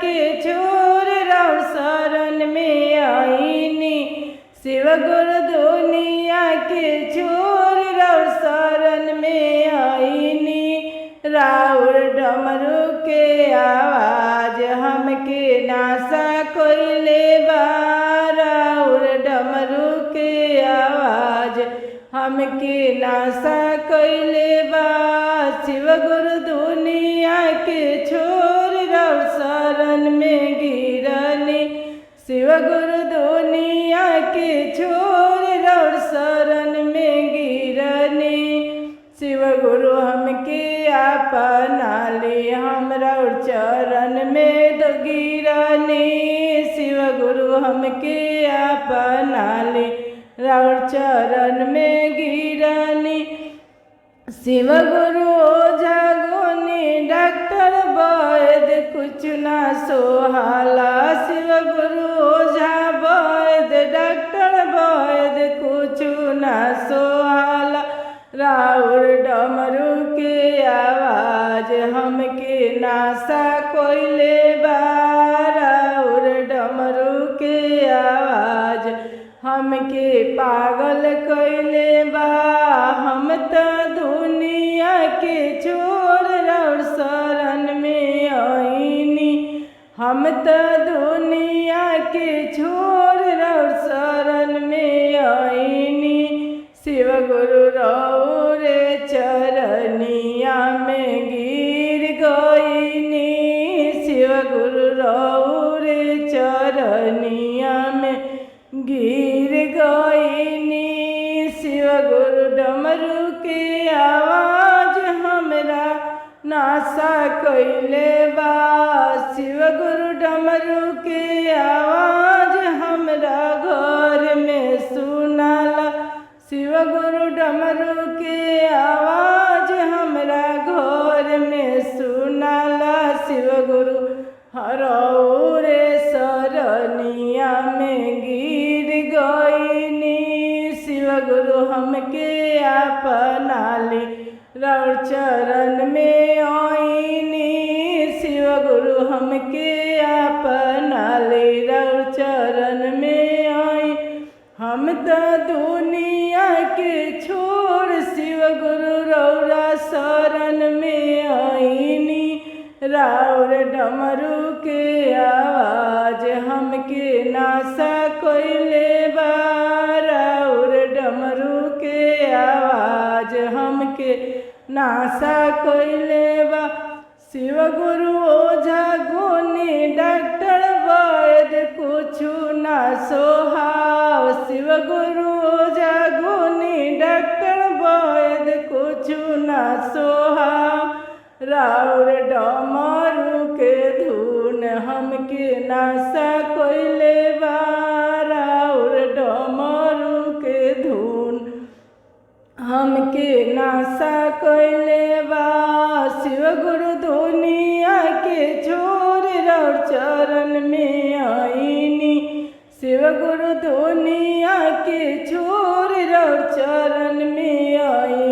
के छोर राउर शरण में आईनी। शिव गुरु दुनिया के छोर राउर शरण में आईनी। राउर डमरू के आवाज हमके नासा कोइले बा। राउर डमरू के आवाज हमके नासा कोइले बा। शिव गुरु दुनिया के छोर राउर शरण में गिरनी। शिव गुरु दुनिया के छोर राउर शरण में गिरनी। शिव गुरु हमके अपना ले हम राउर चरण में गिरनी। शिव गुरु हमके अपना ले राउर चरण में गिरनी। शिव गुरु ओझा गुनी डॉक्टर वैद्य कुछ ना सोहाला। शिव गुरु ओझा वैद्य डॉक्टर वैद्य कुछ ना सोहाला। राउर डमरू के आवाज हमके नासा कोइले बा। राउर डमरू के आवाज हमके पागल कोइले बा। हम त दुनिया के छोर राउर शरण में आईनी। हम त दुनिया के छोर राउर शरण में आईनी। शिव गुरु राउर चरनिया में गिर गईनी। शिव गुरु राउर चरनिया में गिर गईनी। शिव गुरु डमरू के आवाज हमरा नासा कोइले बा। शिव गुरु डमरू के आवाज हमरा घर में सुनाला। शिव गुरु डमरू के आवाज हमरा घर में सुनाला। शिव गुरु राउर शरणिया में गिर गईनी। शिव गुरु हमके अपना ले राउर चरण में आईनी। शिव गुरु हमके अपना ले राउर चरण में आई। हम त दुनिया के छोर शिव गुरु रौरा शरण में आईनी। राउर डमरू के आवाज हमके नासा कोइले बा। राउर डमरू के आवाज हमके नासा कोइले बा। शिव गुरु ओझा गुनी डॉक्टर वैद्य कुछु ना सोहाव। शिव गुरु ओझा गुनी डॉक्टर वैद्य कुछु ना सोहाव। राउर डमरू के धुन हमके नासा कोइले बा। राउर डमरू के धुन हमके नासा कोइले बा। शिव गुरु दुनिया के छोर राउर चरण में आईनी। शिव गुरु दुनिया के छोर राउर चरण में आई।